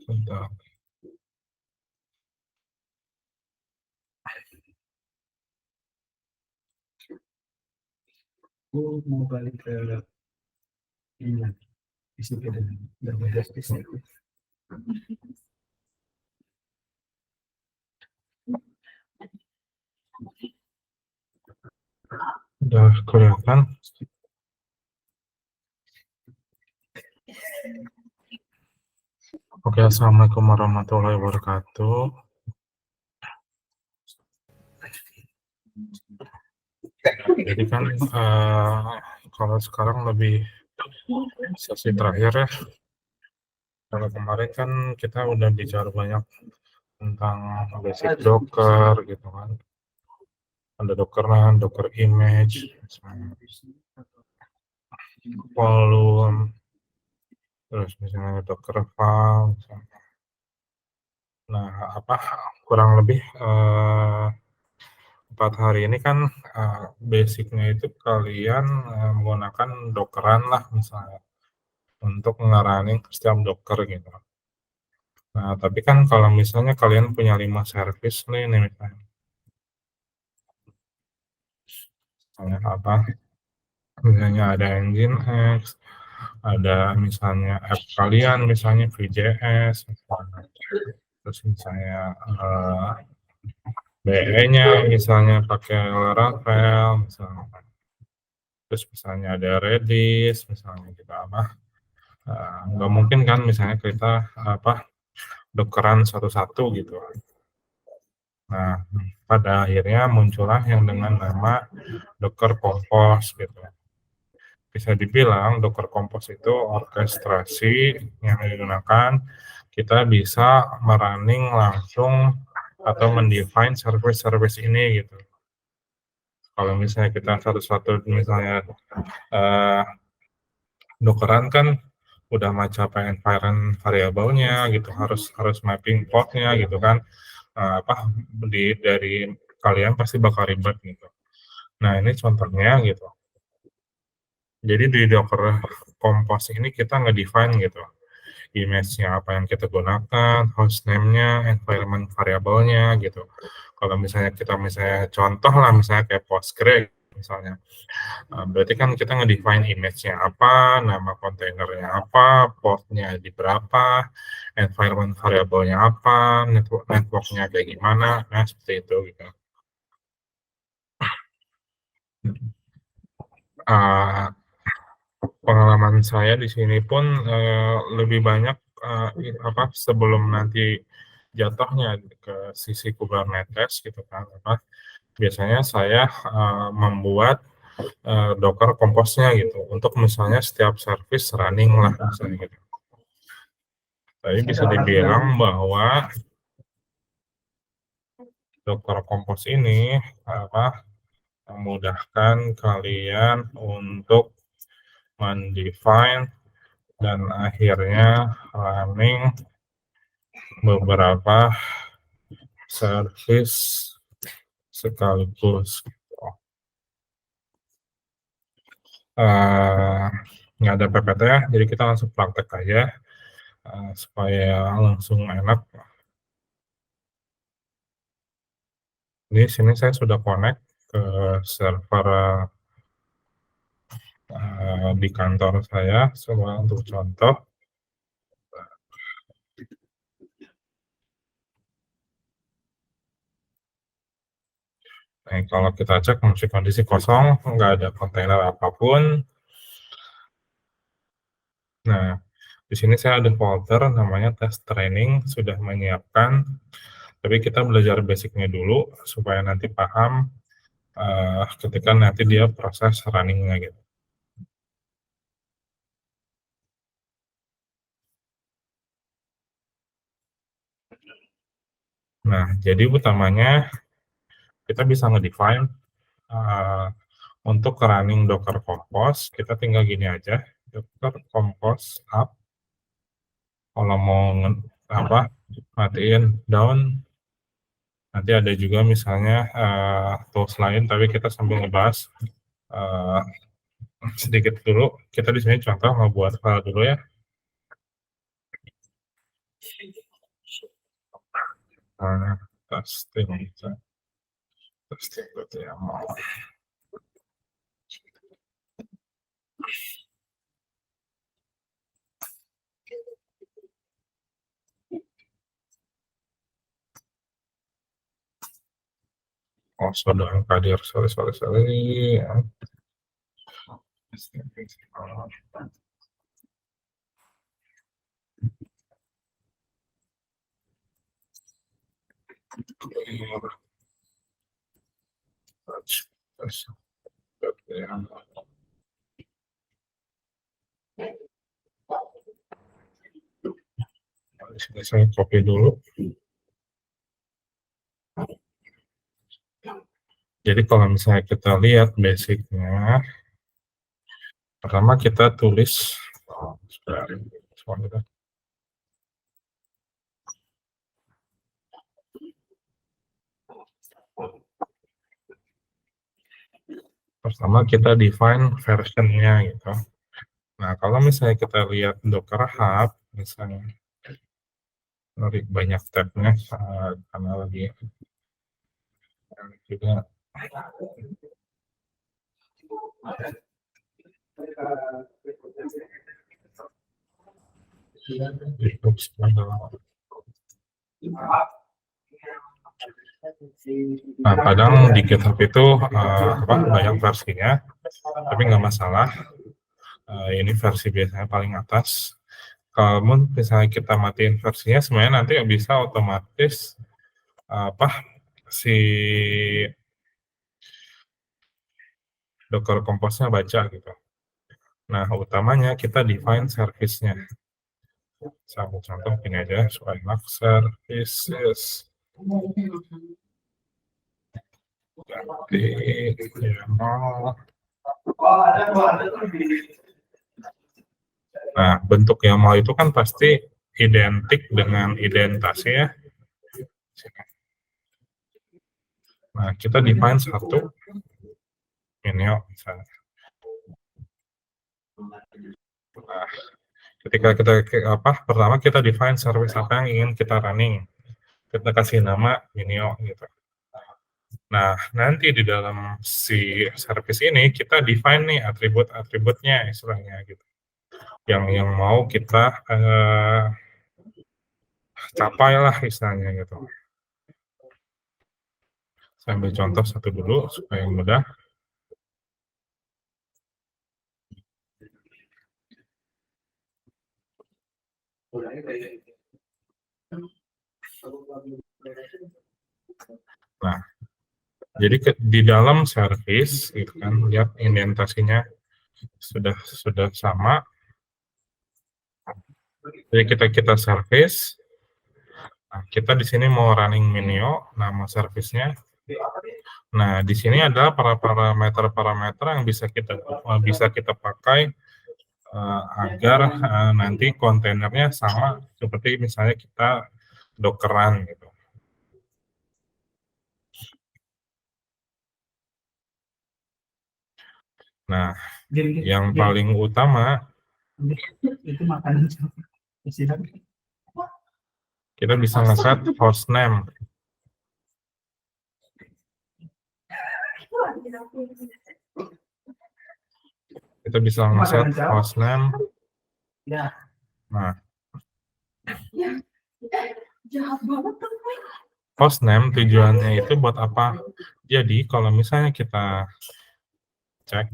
Bentar. Aku mau balik ke ini, isi dan beda spesies. Udah kelihatan. Oke, assalamualaikum warahmatullahi wabarakatuh. Jadi kan kalau sekarang lebih sesi terakhir ya. Kalau kemarin kan kita udah bicara banyak tentang basic Docker gitu kan. Ada Dockeran, Docker image, misalnya volume, terus misalnya Docker file. Misalnya. Nah, kurang lebih 4 hari ini kan basicnya itu kalian menggunakan Dockeran lah misalnya untuk ngerunning setiap Docker gitu. Nah, tapi kan kalau misalnya kalian punya 5 service nih misalnya misalnya ada Nginx, ada misalnya app kalian, misalnya VJS, misalnya. Terus misalnya BE-nya misalnya pakai Laravel, misalnya. Terus misalnya ada Redis, misalnya gitu nggak mungkin kan misalnya kita Dockeran satu-satu gitu. Nah, pada akhirnya muncullah yang dengan nama Docker Compose gitu. Bisa dibilang Docker Compose itu orkestrasi yang digunakan kita bisa merunning langsung atau mendefine service-service ini gitu. Kalau misalnya kita satu-satu misalnya Dockeran kan udah macam environment variabelnya gitu, harus mapping portnya gitu kan. Dari kalian pasti bakal ribet gitu. Nah, ini contohnya gitu. Jadi di Docker Compose ini kita nge-define gitu. Image-nya apa yang kita gunakan, hostname-nya, environment variabelnya gitu. Kalau misalnya kita contoh lah misalnya kayak Postgre misalnya. Berarti kan kita nge-define image-nya apa, nama kontainernya apa, port-nya di berapa, environment variabelnya apa, network-nya kayak gimana, nah seperti itu gitu. Uh, Pengalaman saya di sini pun lebih banyak sebelum nanti jatuhnya ke sisi Kubernetes gitu kan biasanya saya membuat Docker Compose-nya gitu untuk misalnya setiap service running lah misalnya gitu. Jadi bisa dibilang bahwa Docker Compose ini memudahkan kalian untuk mendefine dan akhirnya running beberapa service sekaligus. Nggak ada PPT ya, jadi kita langsung praktek aja supaya langsung enak. Di sini saya sudah connect ke server di kantor saya, coba untuk contoh. Nah, kalau kita cek masih kondisi kosong, nggak ada kontainer apapun. Nah, di sini saya ada folder namanya test training, sudah menyiapkan. Tapi kita belajar basicnya dulu supaya nanti paham ketika nanti dia proses runningnya gitu. Nah, jadi utamanya kita bisa nge-define untuk running Docker Compose, kita tinggal gini aja, Docker Compose up. Kalau mau matiin down, nanti ada juga misalnya tools lain, tapi kita sambil ngebahas sedikit dulu. Kita di sini contoh mau buat file dulu ya. testing, testing berarti ya mau. Oh, sudah hadir, sorry. Di sini saya copy dulu. Jadi kalau misalnya kita lihat basicnya, pertama kita tulis, pertama kita define versionnya gitu. Nah, kalau misalnya kita lihat Docker Hub, misalnya banyak tabnya karena lagi juga nah, kadang di GitHub itu banyak versinya, tapi nggak masalah. Ini versi biasanya paling atas. Kalau misalnya kita matiin versinya, sebenarnya nanti bisa otomatis si Docker Compose-nya baca gitu. Nah, utamanya kita define service-nya. Sama contoh ini aja, supaya services. Ganti YAML. Nah, bentuk YAML itu kan pasti identik dengan identasi ya. Nah, kita define satu ini misalnya. Nah, ketika kita pertama kita define service apa yang ingin kita running. Kita kasih nama Minio gitu. Nah, nanti di dalam si service ini kita define nih atribut-atributnya istilahnya gitu. Yang mau kita capai lah istilahnya gitu. Saya ambil contoh satu dulu supaya mudah. Nah, jadi di dalam service, gitu kan, lihat indentasinya sudah sama. Jadi kita service. Nah, kita di sini mau running Minio, nama service-nya. Nah, di sini ada parameter-parameter yang bisa kita pakai agar nanti kontainernya sama seperti misalnya kita Dockeran gitu. Nah, yang paling utama itu makanan kita bisa ngeset hostname. Kita bisa ngeset hostname. Nah, hostname tujuannya itu buat apa? Jadi kalau misalnya kita cek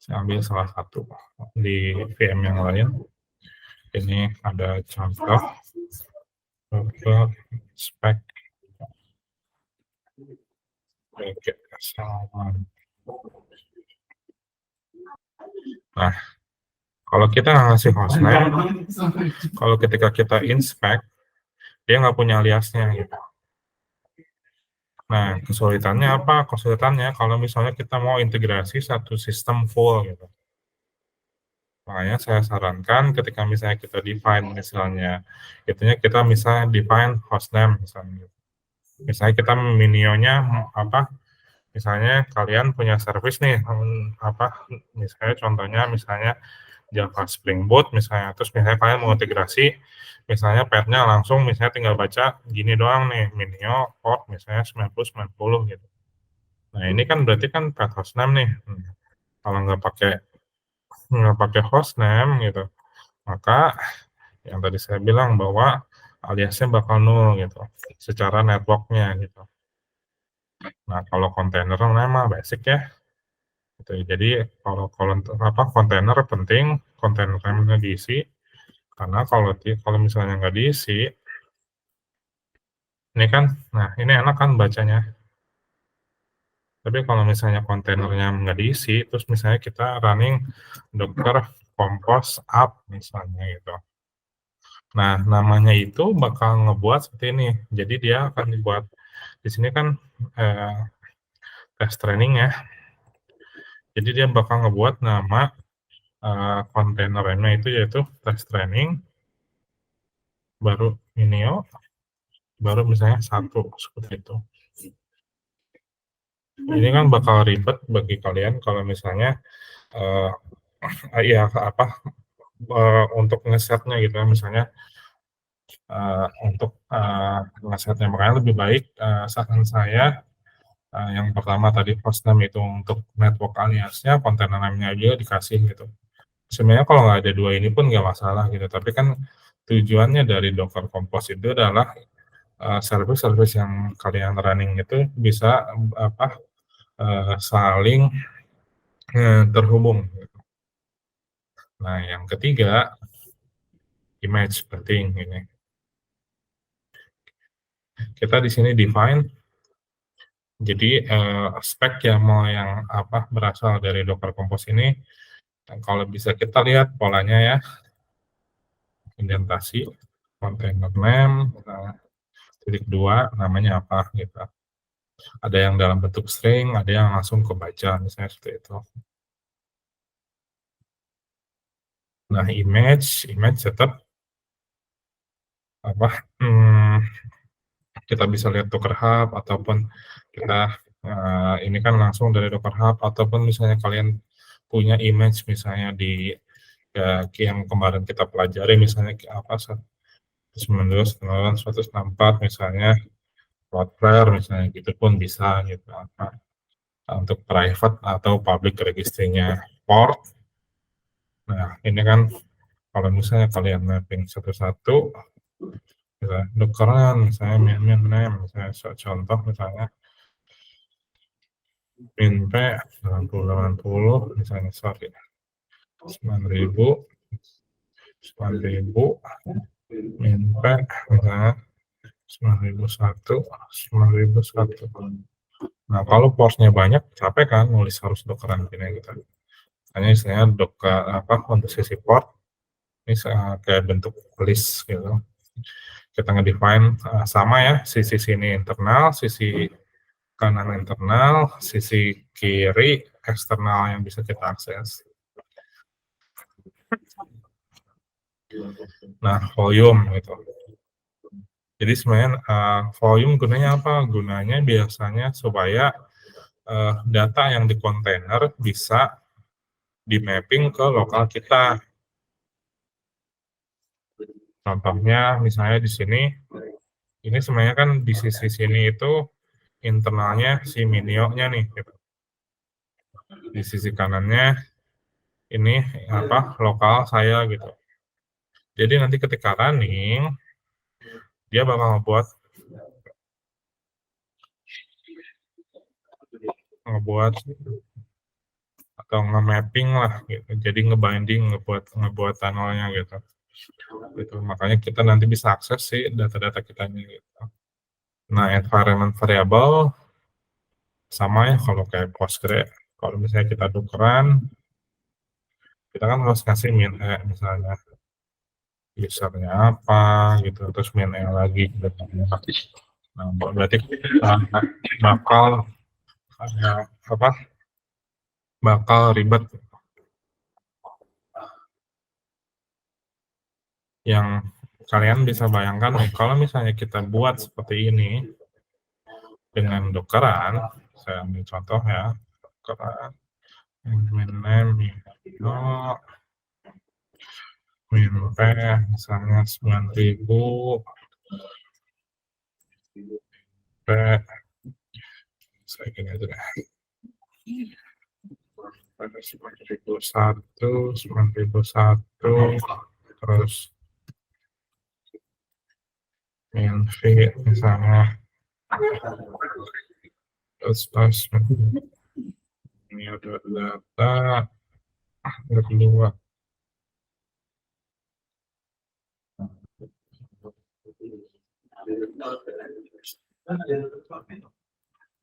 saya ambil salah satu di VM yang lain. Ini ada contoh spek Nah, kalau kita ngasih hostname, kalau ketika kita inspect, dia nggak punya aliasnya gitu. Nah, kesulitannya apa? Kesulitannya kalau misalnya kita mau integrasi satu sistem full gitu. Makanya saya sarankan ketika misalnya kita define misalnya, itunya kita misalnya define hostname misalnya. Misalnya kita minionya misalnya kalian punya service nih, misalnya contohnya Java Spring Boot misalnya, terus misalnya kalian mau integrasi, misalnya path-nya langsung misalnya tinggal baca gini doang nih, Minio, port misalnya 9090 gitu. Nah ini kan berarti kan path hostname nih. Kalau nggak pakai hostname gitu, maka yang tadi saya bilang bahwa aliasnya bakal nol gitu, secara networknya gitu. Nah kalau kontainer nama basic ya, gitu. Jadi kalau kontainer penting, kontainer namanya diisi, karena kalau misalnya nggak diisi, ini kan, nah ini enak kan bacanya. Tapi kalau misalnya kontainernya nggak diisi, terus misalnya kita running Docker compose up misalnya gitu. Nah, namanya itu bakal ngebuat seperti ini. Jadi dia akan dibuat di sini kan eh, test training ya. Jadi dia bakal ngebuat nama kontainernya itu yaitu test training, baru Minio, baru misalnya satu seperti itu. Ini kan bakal ribet bagi kalian kalau misalnya uh, ya untuk ngesetnya gitu ya, misalnya untuk ngesetnya, makanya lebih baik saran saya yang pertama tadi hostname itu untuk network aliasnya, kontainer namanya aja dikasih gitu. Sebenarnya kalau nggak ada dua ini pun nggak masalah gitu, tapi kan tujuannya dari Docker Compose itu adalah service-service yang kalian running itu bisa saling terhubung. Nah, yang ketiga, image penting ini. Kita di sini define, jadi spek yang berasal dari Docker Compose ini, kalau bisa kita lihat polanya ya, indentasi, container name, titik 2, namanya apa gitu. Ada yang dalam bentuk string, ada yang langsung kebaca, misalnya seperti itu. Nah, image tetap kita bisa lihat Docker Hub, ataupun kita ini kan langsung dari Docker Hub, ataupun misalnya kalian punya image misalnya di yang kemarin kita pelajari, misalnya 192.164 misalnya Cloudflare misalnya, gitu pun bisa gitu, untuk private atau public registernya port. Nah ini kan kalau misalnya kalian mapping satu-satu, Dockeran misalnya min name, misalnya contoh misalnya min p 8080 misalnya, 9.000 min p misalnya 9.001. Nah kalau portnya banyak, capek kan nulis harus Dockeran gini gitu. Hanya istilahnya Docker untuk sisi port ini kayak bentuk list gitu. Kita nge-define sama ya, sisi sini internal, sisi kanan internal, sisi kiri eksternal yang bisa kita akses. Nah, volume gitu. Jadi sebenarnya volume gunanya apa? Gunanya biasanya supaya data yang di kontainer bisa di mapping ke lokal kita. Contohnya misalnya di sini, ini sebenarnya kan di sisi sini itu internalnya si Minio-nya nih. Gitu. Di sisi kanannya ini lokal saya gitu. Jadi nanti ketika running, dia bakal ngebuat atau nge-mapping lah gitu. Jadi nge-binding, ngebuat tunnelnya gitu. Gitu. Makanya kita nanti bisa akses sih data-data kita gitu. Nah, environment variable sama ya kalau kayak Postgre. Kalau misalnya kita tukeran, kita kan harus kasih min misalnya usernya apa gitu, terus min lagi gitu. Nah, berarti kita bakal ribet. Yang kalian bisa bayangkan nih, kalau misalnya kita buat seperti ini dengan Dockeran, saya ambil contoh ya, keren. Min name, min P, misalnya 9.000, P, saya gini aja deh. Pada 9.001, terus min V misalnya, terus ini ada data kedua.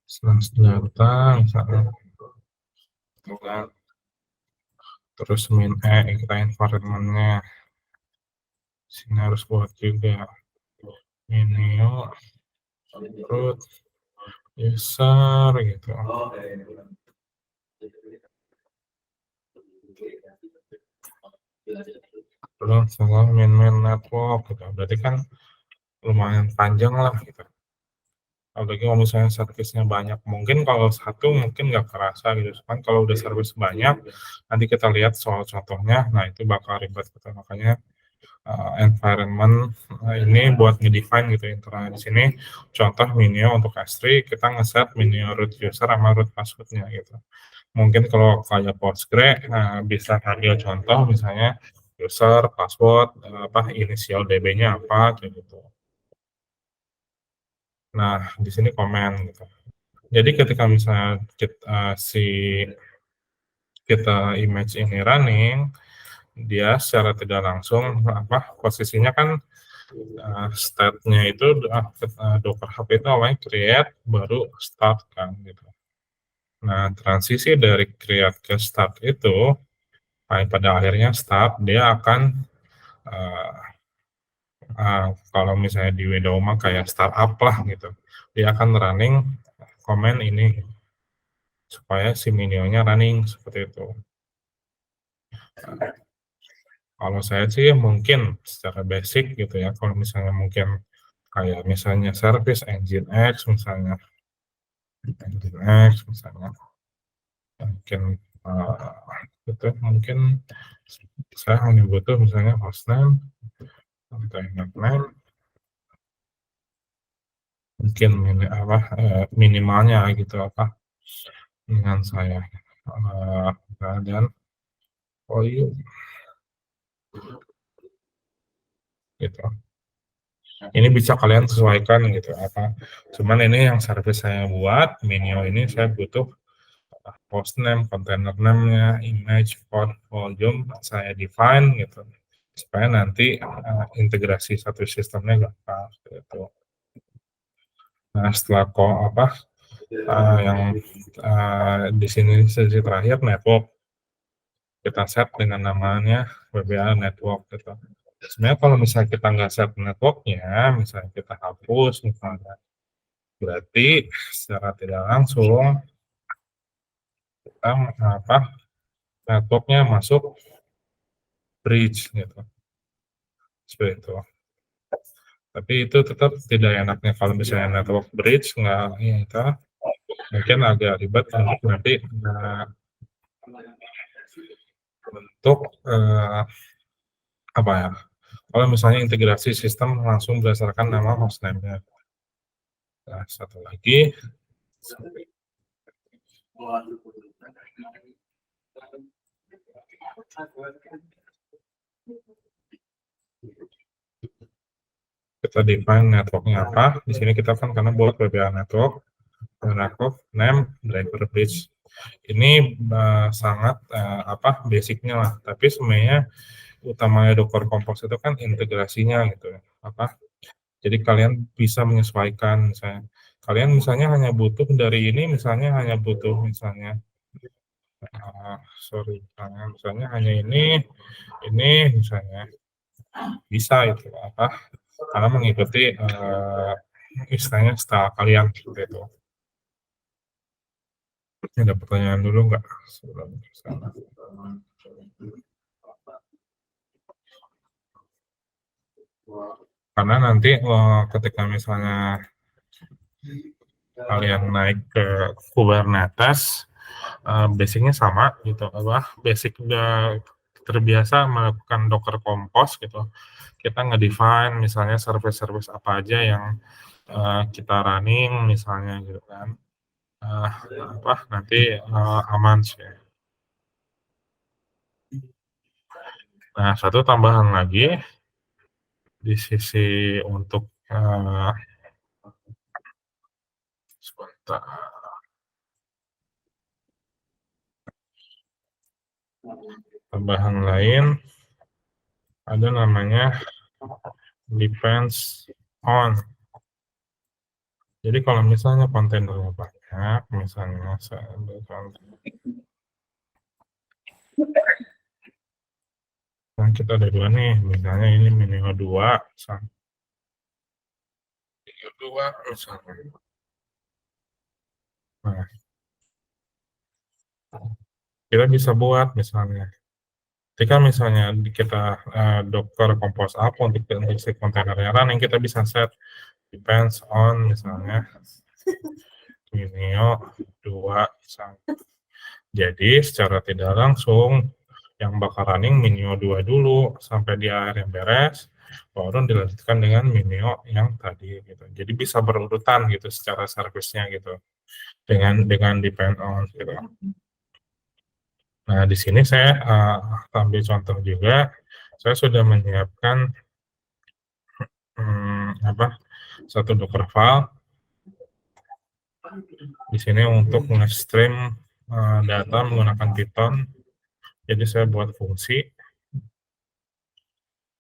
Slash data misalnya, terus min E kita environment-nya, sini harus buat juga minio root user gitu. Terus soal min network gitu. Berarti kan lumayan panjang lah gitu. Apalagi kalau misalnya servisnya banyak, mungkin kalau satu mungkin nggak kerasa gitu. Kan kalau udah servis banyak, nanti kita lihat soal contohnya, nah itu bakal ribet gitu. Makanya environment ini buat ngedefine gitu internal di sini. Contoh Minio untuk S3 kita ngeset Minio root user sama root passwordnya gitu. Mungkin kalau kayak Postgre bisa ambil contoh misalnya user, password, inisial DB-nya apa gitu. Nah, di sini komen gitu. Jadi ketika misalnya kita image ini running, dia secara tidak langsung posisinya kan state-nya itu Docker Hub itu awalnya create baru start kan gitu. Nah, transisi dari create ke start itu pada akhirnya start dia akan kalau misalnya di Windows mah kayak startup lah gitu. Dia akan running command ini supaya si Minio-nya running seperti itu. Kalau saya sih mungkin secara basic gitu ya, kalau misalnya mungkin kayak misalnya service Nginx misalnya, mungkin itu mungkin saya hanya butuh misalnya hostname, container name, mungkin minimalnya gitu dengan saya dan volume gitu. Ini bisa kalian sesuaikan gitu cuman ini yang service saya buat Minio ini saya butuh hostname, container name-nya, image, port, volume saya define gitu supaya nanti integrasi satu sistemnya gampang gitu. Nah setelah yang di sini sesi terakhir network kita set dengan namanya WBA network gitu. Sebenarnya kalau misalnya kita nggak set networknya, misalnya kita hapus misalnya, berarti secara tidak langsung kita networknya masuk bridge gitu, seperti itu. Tapi itu tetap tidak enaknya kalau misalnya network bridge nggak ya itu mungkin agak ribet untuk nanti untuk apa ya? Kalau misalnya integrasi sistem langsung berdasarkan nama hostname-nya. Nah, satu lagi kita define networknya apa. Di sini kita kan karena buat WBA network, name, driver bridge. Ini sangat basicnya lah. Tapi sebenarnya utamanya Docker Compose itu kan integrasinya gitu ya. Jadi kalian bisa menyesuaikan misalnya. Kalian misalnya hanya butuh dari ini misalnya hanya butuh misalnya misalnya hanya ini misalnya bisa itu karena mengikuti istilahnya style kalian seperti itu. Ada pertanyaan dulu nggak sebelum kesana? Karena nanti ketika misalnya kalian naik ke Kubernetes, basicnya sama gitu, basic udah terbiasa melakukan Docker Compose gitu. Kita nge-define misalnya service-service apa aja yang kita running misalnya gitu kan. Nanti aman sih. Nah, satu tambahan lagi di sisi untuk sebentar. Tambahan lain ada namanya depends on. Jadi kalau misalnya kontainernya banyak, misalnya saya ambil contoh. Nah, kita ada dua nih, misalnya ini Minio 2, misalnya. Minio 2, misalnya. Nah, kita bisa buat misalnya. Ketika misalnya kita Docker Compose up untuk si kontainernya running, kita bisa set depends on misalnya Minio 2 misalnya. Jadi secara tidak langsung yang bakal running Minio 2 dulu sampai di akhir yang beres, baru dilanjutkan dengan Minio yang tadi gitu. Jadi bisa berurutan gitu secara service-nya gitu. Dengan depend on gitu. Nah, di sini saya ambil contoh juga, saya sudah menyiapkan satu Docker file di sini untuk nge-stream data menggunakan Python. Jadi saya buat fungsi,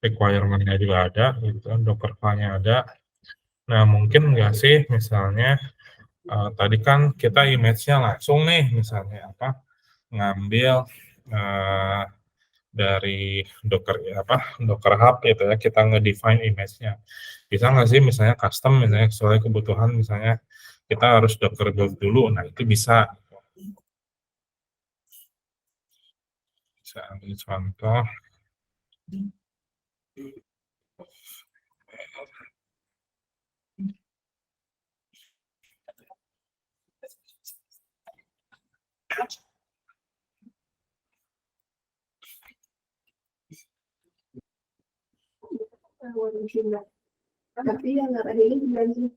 requirement-nya juga ada, gitu, Docker file-nya ada. Nah, mungkin nggak sih misalnya tadi kan kita image-nya langsung nih, misalnya ngambil dari Docker Hub gitu ya, kita nge-define image-nya. Bisa nggak sih misalnya custom, misalnya sesuai kebutuhan, misalnya kita harus Docker build dulu, nah itu bisa. Bisa ambil contoh. Tapi yang ngarahin belanja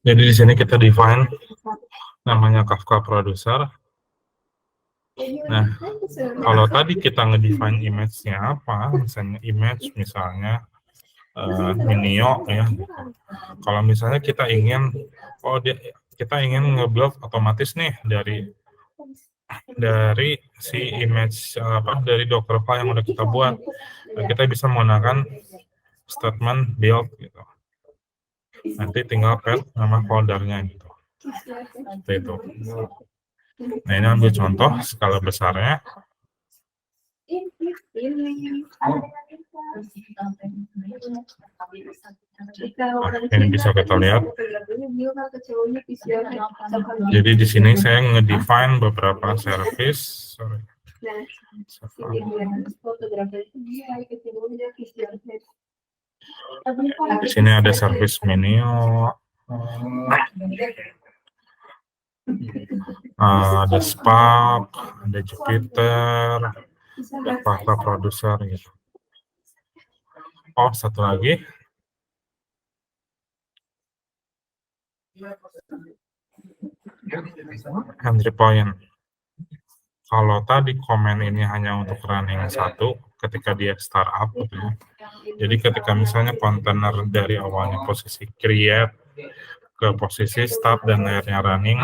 Jadi di sini kita define namanya Kafka Producer. Nah, kalau tadi kita nge-define image-nya apa, misalnya image, misalnya Minio ya. Kalau misalnya kita ingin, kita ingin nge-build otomatis nih dari si image dari Docker file yang udah kita buat, dan kita bisa menggunakan statement build gitu. Nanti tinggal paste nama foldernya gitu. Seperti itu. Nah, ini ambil contoh skala besarnya. Nah, ini bisa kita lihat. Jadi di sini saya nge-define beberapa service. Di sini ada service menu, ada Spark, ada Jupyter, ada Kafka Producer gitu. Oh, satu lagi. Entry point. Kalau tadi komen ini hanya untuk running satu ketika dia startup gitu ya. Jadi ketika misalnya kontainer dari awalnya posisi create ke posisi start dan akhirnya running,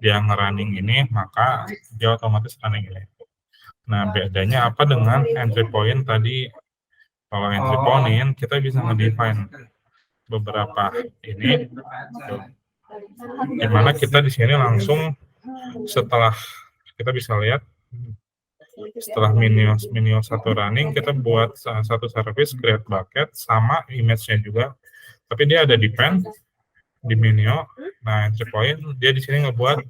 dia nge-running ini, maka dia otomatis running ini. Nah, bedanya apa dengan entry point tadi? Kalau entry point kita bisa nge-define beberapa ini, dimana kita di sini langsung setelah kita bisa lihat setelah Minio 1 running, kita buat satu service create bucket sama image-nya juga, tapi dia ada depend di Minio. Nah, entry point dia di sini ngebuat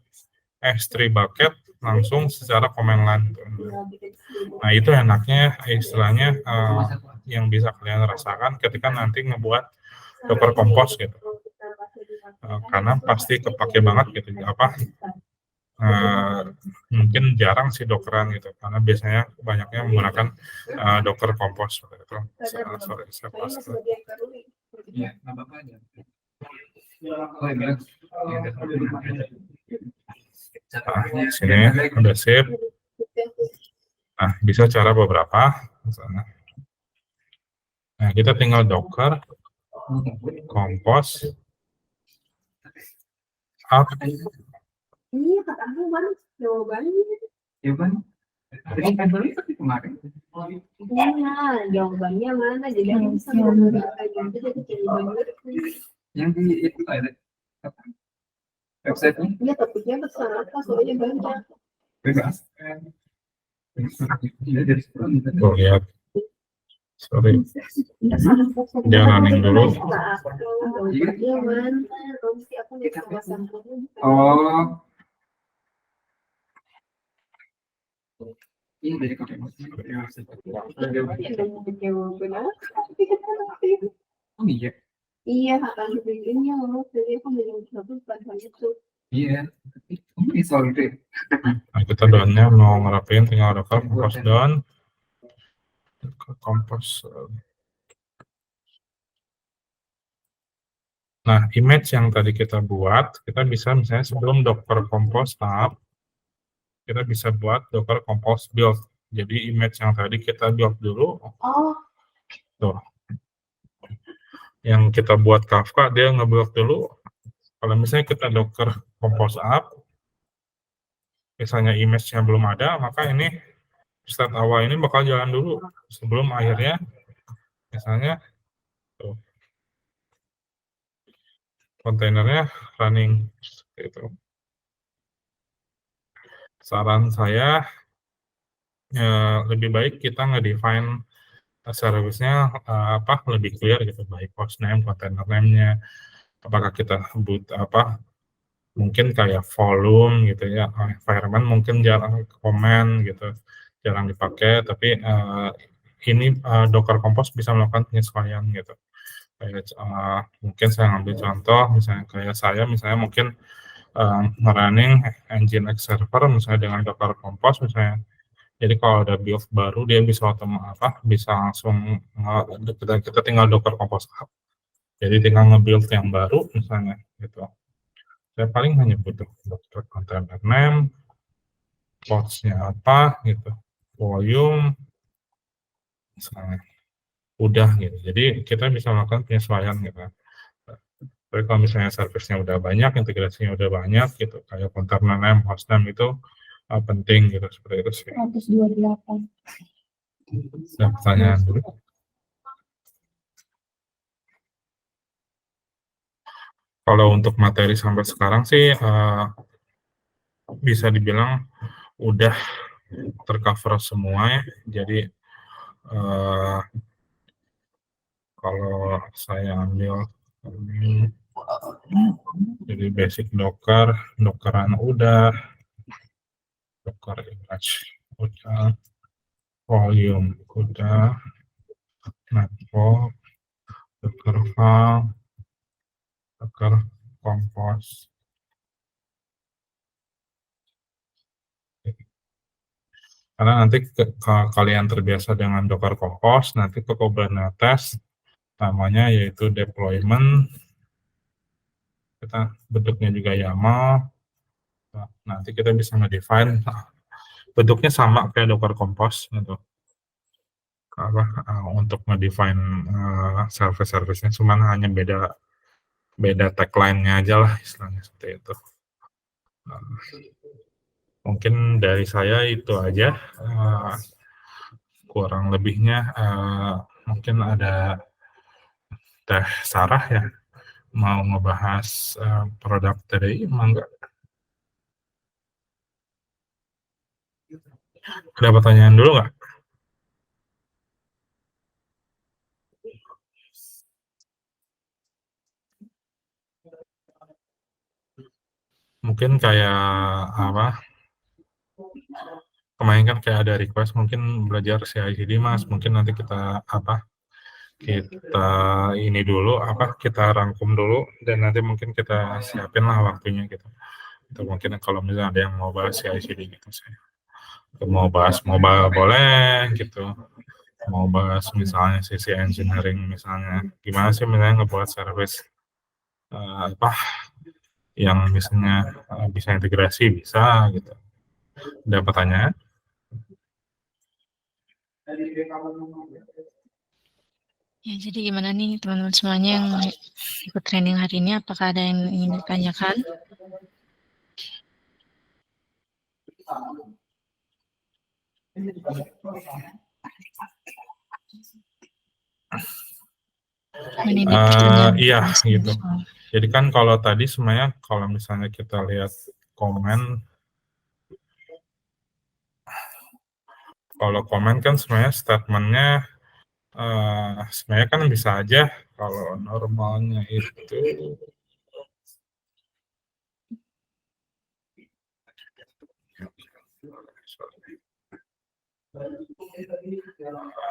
S3 bucket langsung secara command line. Nah, itu enaknya istilahnya yang bisa kalian rasakan ketika nanti ngebuat dokter kompos gitu. Karena pasti kepake banget gitu, mungkin jarang sih dokteran gitu, karena biasanya banyaknya menggunakan dokter kompos seperti itu. Sorry, saya pas. Iya, nggak apa-apa aja. Oh, ya, bilang. Sini udah sip. Nah, bisa cara beberapa. Misalnya. Nah, kita tinggal docker, kompos, up. Iya, kata aku kan jawabannya. Ya kan? Jadi kan dulu itu kemarin. Iya, jawabannya mana? Jadi aku bisa ngomong aja jadi jawabannya. Yang di itu ada apa? Website-nya Iya, topiknya besar apa? Soalnya banyak. bebas. Iya, dari sekarang. Tuh, lihat. Sorry. Dia running dulu. Iya, mana? Nanti aku lihat kawasan. Oh. Ini dari kafe. Oh iya. Iya, akan sebelumnya loh. Jadi aku bilang satu pada itu. Iya. Ini soal itu. Nah, kita downnya mau ngerapin, tinggal docker, kompos down. Kompos. Nah, image yang tadi kita buat, kita bisa misalnya sebelum docker compose up, kita bisa buat docker compose build. Jadi image yang tadi kita build dulu. Oh. Tuh. Yang kita buat Kafka, dia nge-build dulu. Kalau misalnya kita docker compose up, misalnya image-nya belum ada, maka ini start awal ini bakal jalan dulu sebelum akhirnya misalnya tuh, kontainernya running gitu. Saran saya lebih baik kita nge-define service-nya lebih clear gitu, baik host name, container name-nya, apakah kita mungkin kayak volume gitu ya, environment mungkin jarang komen gitu, jarang dipakai, tapi ini Docker Compose bisa melakukan penyesuaian gitu. Kayak mungkin saya ngambil contoh, misalnya kayak saya misalnya mungkin running Nginx server misalnya dengan Docker Compose misalnya. Jadi kalau ada build baru dia bisa bisa langsung kita tinggal Docker Compose up. Jadi tinggal nge-build yang baru misalnya gitu. Saya paling hanya butuh Docker container name, pods-nya apa gitu, volume misalnya. Udah gitu. Jadi kita bisa melakukan penyesuaian gitu. Tapi kalau misalnya service-nya udah banyak, integrasinya udah banyak gitu, kayak container name, host name itu penting gitu, seperti itu sih. 128. Ada pertanyaan dulu. Kalau untuk materi sampai sekarang sih bisa dibilang udah tercover semua ya. Jadi kalau saya ambil jadi basic Docker, Dockeran udah, Docker image udah, volume udah, network, Docker file, Docker compose. Karena nanti kalian terbiasa dengan Docker compose, nanti ke Kubernetes namanya yaitu deployment. Kita bentuknya juga YAML. Nah, nanti kita bisa nge-define bentuknya sama kayak Docker Compose gitu. Untuk nge-define service-service-nya, cuman hanya beda tagline-nya aja lah istilahnya seperti itu. Mungkin dari saya itu aja. Kurang lebihnya mungkin ada Teh Sarah ya mau ngebahas produk TDI, enggak? Ada pertanyaan dulu nggak? Mungkin kayak kemarin kan kayak ada request mungkin belajar CI/CD Mas, mungkin nanti kita kita ini dulu kita rangkum dulu dan nanti mungkin kita siapin lah waktunya gitu. Atau mungkin kalau misalnya ada yang mau bahas CI/CD gitu saya. Mau bahas mobile boleh gitu. Mau bahas misalnya sisi engineering misalnya. Gimana sih misalnya ngebuat service yang misalnya bisa integrasi bisa gitu. Ada pertanyaan? Ya, jadi gimana nih teman-teman semuanya yang ikut training hari ini? Apakah ada yang ingin ditanyakan? Iya gitu. Jadi kan kalau tadi sebenarnya kalau misalnya kita lihat komen, kalau komen kan sebenarnya statementnya sebenarnya kan bisa aja kalau normalnya itu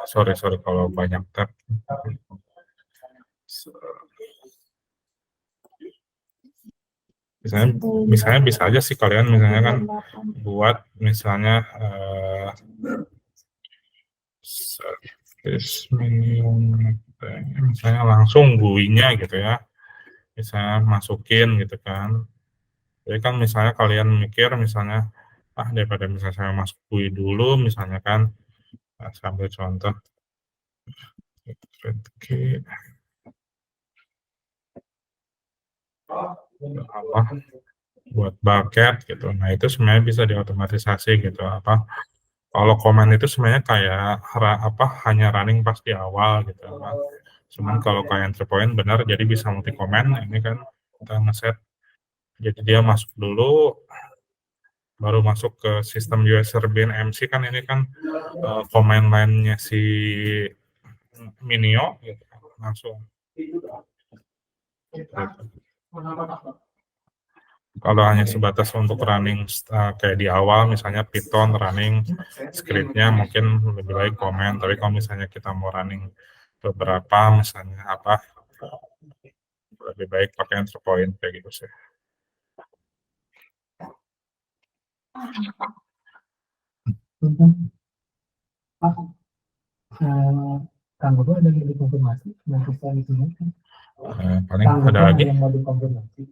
sorry kalau banyak tab. Misalnya bisa aja sih kalian misalnya kan buat misalnya service minimum misalnya langsung GUI-nya gitu ya, misalnya masukin gitu kan. Jadi kan misalnya kalian mikir misalnya daripada misalnya saya masuk GUI dulu misalnya kan, sambil contoh buat bucket gitu. Nah itu sebenarnya bisa diotomatisasi gitu. Kalau komen itu sebenarnya kayak hanya running pas di awal gitu. Cuman kalau kayak entry point benar jadi bisa multi komen. Ini kan kita ngeset jadi dia masuk dulu baru masuk ke sistem user bin MC kan ini kan komen line-nya si Minio gitu, langsung. Gitu. Kalau hanya sebatas untuk running kayak di awal misalnya Python running scriptnya mungkin lebih baik komen, tapi kalau misalnya kita mau running beberapa misalnya lebih baik pakai entry point kayak gitu sih. Kang Bobo ada yang dikonfirmasi nanti saya ditunjukkan. Paling ada lagi. Yang mau dikonfirmasi.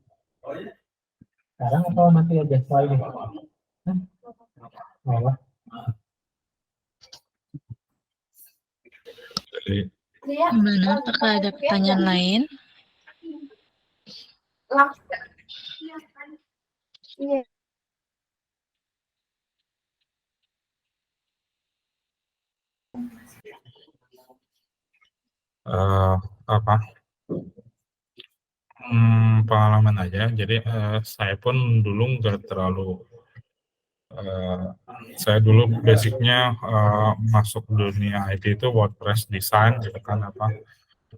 Sekarang atau nanti aja setelah ini? Gimana? Apakah ada pertanyaan lain? Iya. Pengalaman aja. Jadi saya pun dulu nggak terlalu saya dulu basicnya masuk dunia IT itu WordPress design gitu kan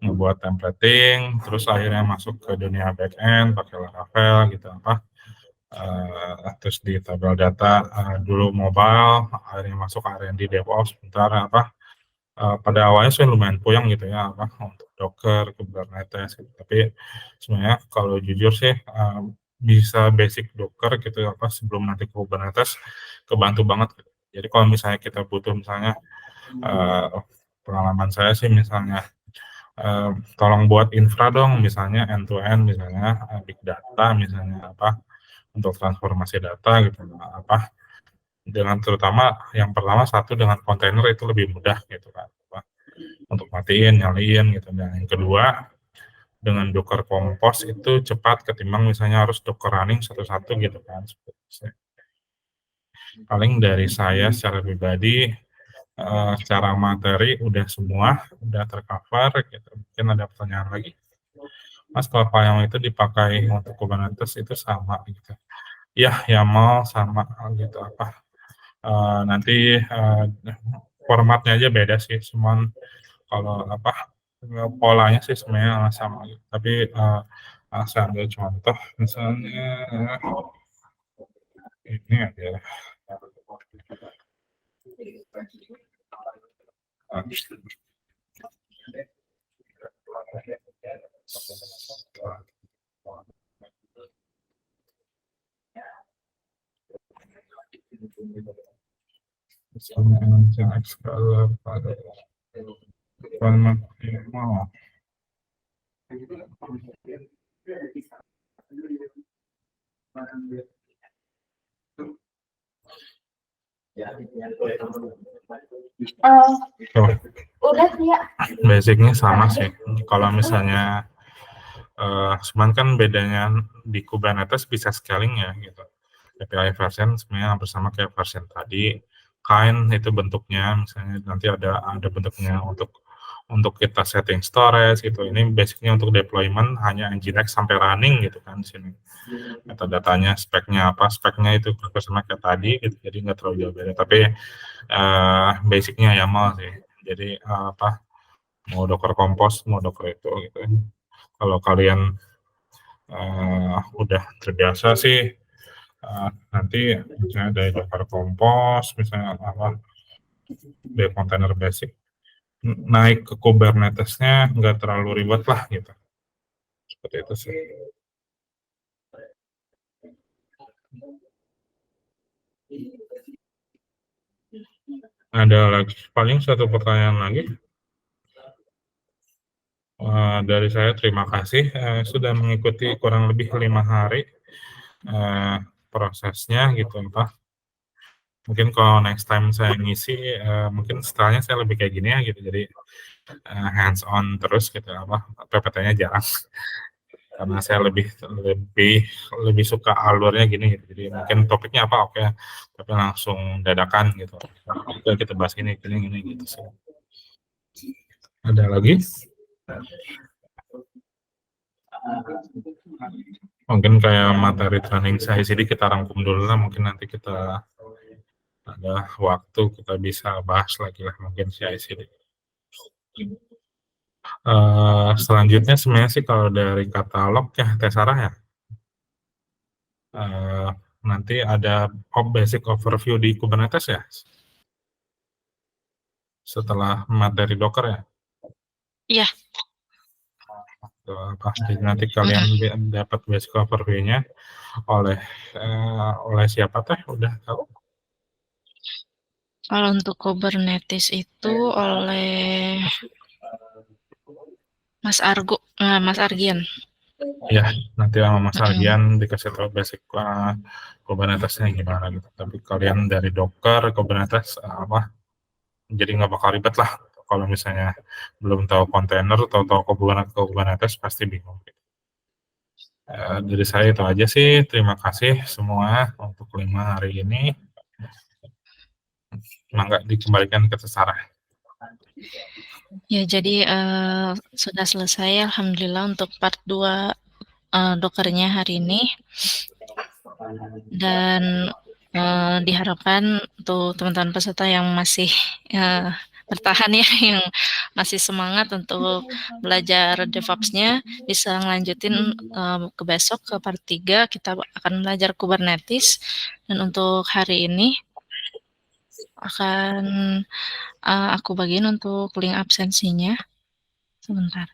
ngebuat templating, terus akhirnya masuk ke dunia backend pakai Laravel gitu terus di tabel data dulu mobile, akhirnya masuk R&D DevOps bentar pada awalnya saya lumayan puyeng gitu ya untuk Docker, Kubernetes gitu. Tapi sebenarnya kalau jujur sih bisa basic Docker gitu sebelum nanti Kubernetes kebantu banget gitu. Jadi kalau misalnya kita butuh misalnya pengalaman saya sih misalnya tolong buat infra dong misalnya end to end misalnya big data misalnya untuk transformasi data gitu dengan terutama yang pertama satu dengan kontainer itu lebih mudah gitu kan untuk matiin nyalain gitu dan yang kedua dengan Docker Compose itu cepat ketimbang misalnya harus Docker running satu-satu gitu kan. Paling dari saya secara pribadi secara materi udah semua udah tercover gitu. Mungkin ada pertanyaan lagi, Mas, kalau yang itu dipakai untuk Kubernetes itu sama gitu ya YAML sama gitu nanti formatnya aja beda sih cuman kalau polanya sih sebenarnya sama gitu. Tapi saya ambil contoh misalnya ini adalah pada maksimal. Udah ya. Basicnya sama sih. Kalau misalnya cuman kan bedanya di Kubernetes bisa scaling ya gitu. API version sebenarnya hampir sama kayak version tadi. Kind itu bentuknya, misalnya nanti ada bentuknya untuk kita setting storage gitu. Ini basicnya untuk deployment hanya Nginx sampai running gitu kan di sini. Metadatanya, speknya apa, speknya itu sama kayak tadi gitu. Jadi nggak terlalu jauh beda. Tapi basicnya YAML sih. Jadi mau Docker Compose, mau Docker itu gitu. Kalau kalian udah terbiasa sih nanti misalnya dari Docker Compose misalnya dari container basic naik ke Kubernetes-nya nggak terlalu ribet lah gitu, seperti itu sih. Ada lagi paling satu pertanyaan lagi dari saya. Terima kasih sudah mengikuti kurang lebih 5 hari prosesnya gitu Pak. Mungkin kalau next time saya ngisi mungkin setelahnya saya lebih kayak gini ya gitu, jadi hands on terus gitu PPT-nya jarang karena saya lebih suka alurnya gini gitu. Jadi mungkin topiknya apa oke, tapi langsung dadakan gitu. Oke, kita bahas ini gitu sih. Ada lagi? Mungkin kayak materi training saya sini kita rangkum dulu lah, mungkin nanti kita ada waktu kita bisa bahas lagi lah mungkin CI/CD. Selanjutnya sebenarnya sih kalau dari katalog ya Tesarah ya, nanti ada basic overview di Kubernetes ya setelah materi Docker ya. Iya. Jadi nanti kalian dapat basic overview-nya oleh siapa teh, udah tahu? Kalau untuk Kubernetes itu oleh Mas Argian. Ya, nanti sama Mas Argian dikasih tahu basic Kubernetes-nya gimana gitu. Tapi kalian dari Docker, Kubernetes jadi nggak bakal ribet lah. Kalau misalnya belum tahu kontainer, tahu Kubernetes pasti bingung. Dari saya itu aja sih. Terima kasih semua untuk 5 hari ini. Mangga dikembalikan ke Tesarah. Ya, jadi sudah selesai alhamdulillah untuk part 2 Dockernya hari ini. Dan diharapkan untuk teman-teman peserta yang masih bertahan ya, yang masih semangat untuk belajar DevOps-nya bisa ngelanjutin ke besok ke part 3 kita akan belajar Kubernetes. Dan untuk hari ini akan aku bagiin untuk link absensinya. Sebentar.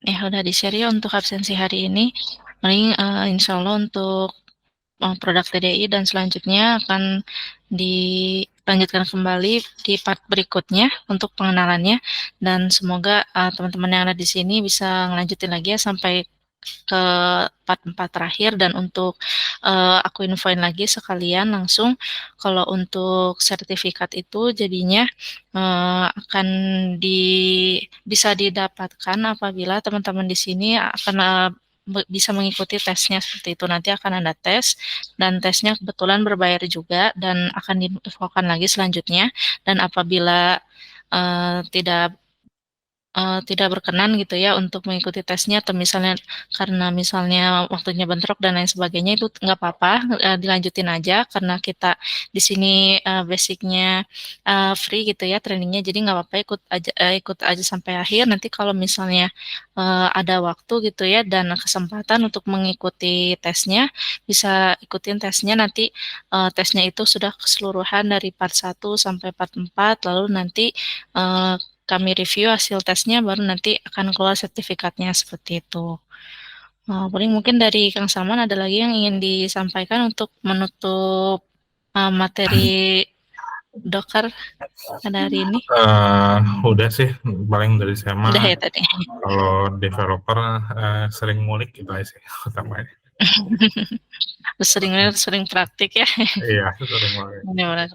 Ya udah di-share ya untuk absensi hari ini. Paling insya Allah untuk produk TDI dan selanjutnya akan dilanjutkan kembali di part berikutnya untuk pengenalannya, dan semoga teman-teman yang ada di sini bisa ngelanjutin lagi ya sampai ke part 4 terakhir. Dan untuk aku infoin lagi sekalian langsung kalau untuk sertifikat itu jadinya akan bisa didapatkan apabila teman-teman di sini akan bisa mengikuti tesnya seperti itu. Nanti akan ada tes dan tesnya kebetulan berbayar juga dan akan diinfokan lagi selanjutnya. Dan apabila tidak tidak berkenan gitu ya untuk mengikuti tesnya, atau misalnya karena misalnya waktunya bentrok dan lain sebagainya, itu nggak apa-apa, dilanjutin aja karena kita di sini basicnya free gitu ya trainingnya, jadi nggak apa-apa ikut aja sampai akhir. Nanti kalau misalnya ada waktu gitu ya dan kesempatan untuk mengikuti tesnya, bisa ikutin tesnya nanti. Tesnya itu sudah keseluruhan dari part 1 sampai part 4, lalu nanti kami review hasil tesnya, baru nanti akan keluar sertifikatnya seperti itu. Paling mungkin dari Kang Salman ada lagi yang ingin disampaikan untuk menutup materi Docker pada hari ini? Udah sih, paling dari saya mah Udah ya tadi. kalau developer sering ngulik gitu aja sih utamanya. Sering praktik ya. Iya, sering ngulik. Benar.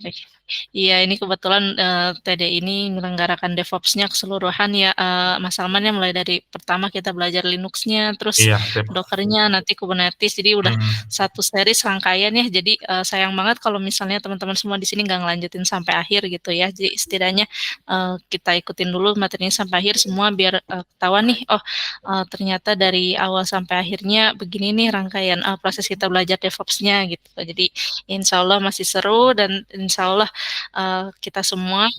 Iya, ini kebetulan TD ini menyelenggarakan DevOps-nya keseluruhan ya, Mas Salman ya, mulai dari pertama kita belajar Linux-nya, terus Iya, sip. Docker-nya, nanti Kubernetes, jadi udah satu series rangkaian ya. Jadi sayang banget kalau misalnya teman-teman semua di sini nggak ngelanjutin sampai akhir gitu ya. Jadi setidaknya kita ikutin dulu materinya sampai akhir semua biar ketahuan nih, ternyata dari awal sampai akhirnya begini nih rangkaian proses kita belajar DevOps-nya gitu. Jadi insya Allah masih seru, dan insya Allah kita semua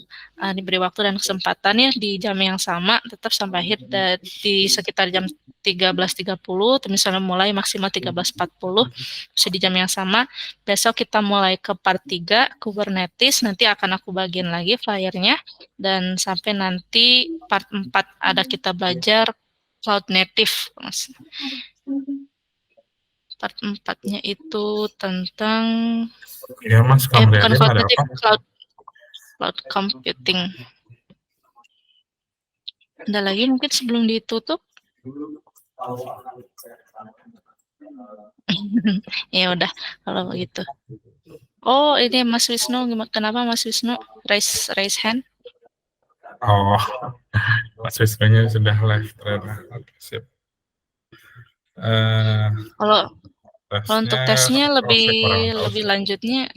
diberi waktu dan kesempatan ya di jam yang sama, tetap sampai akhir di sekitar jam 13.30, misalnya mulai maksimal 13.40, masih di jam yang sama. Besok kita mulai ke part 3, Kubernetes, nanti akan aku bagiin lagi flyernya, dan sampai nanti part 4 ada kita belajar Cloud Native, Mas. Part 4-nya itu tentang Ya Mas, bukan Cloud ada Native, apa? Cloud Computing. Ada lagi mungkin sebelum ditutup? Ya udah kalau begitu. Oh, ini Mas Wisnu, kenapa Mas Wisnu raise hand? Oh, Mas Wisnunya sudah live ternyata. Oke, sip. Kalau untuk tesnya lebih lanjutnya,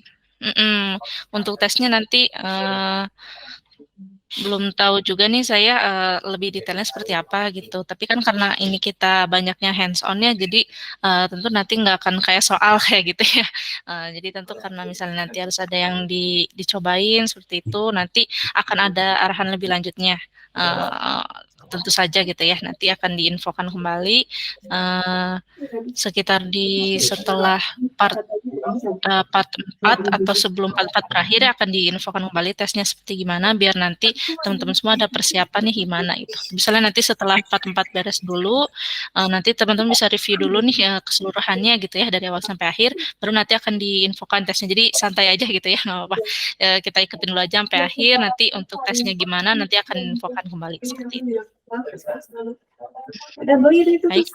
untuk tesnya nanti belum tahu juga nih saya lebih detailnya seperti apa gitu. Tapi kan karena ini kita banyaknya hands on-nya, jadi tentu nanti nggak akan kayak soal kayak gitu ya. Jadi tentu karena misalnya nanti harus ada yang dicobain seperti itu, nanti akan ada arahan lebih lanjutnya. Tentu saja gitu ya, nanti akan diinfokan kembali sekitar setelah part 4 atau sebelum part 4 berakhir akan diinfokan kembali tesnya seperti gimana, biar nanti teman-teman semua ada persiapan nih gimana itu. Misalnya nanti setelah part 4 beres dulu, nanti teman-teman bisa review dulu nih keseluruhannya gitu ya dari awal sampai akhir, baru nanti akan diinfokan tesnya. Jadi santai aja gitu ya, nggak apa-apa. Kita ikutin dulu aja sampai akhir, nanti untuk tesnya gimana nanti akan diinfokan kembali seperti itu. Baik.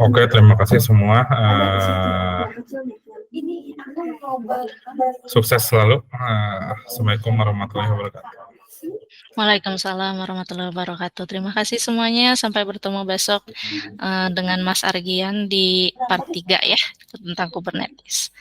Oke, terima kasih semua. Sukses selalu. Assalamualaikum warahmatullahi wabarakatuh. Waalaikumsalam warahmatullahi wabarakatuh. Terima kasih semuanya. Sampai bertemu besok dengan Mas Argian di part 3 ya, tentang Kubernetes.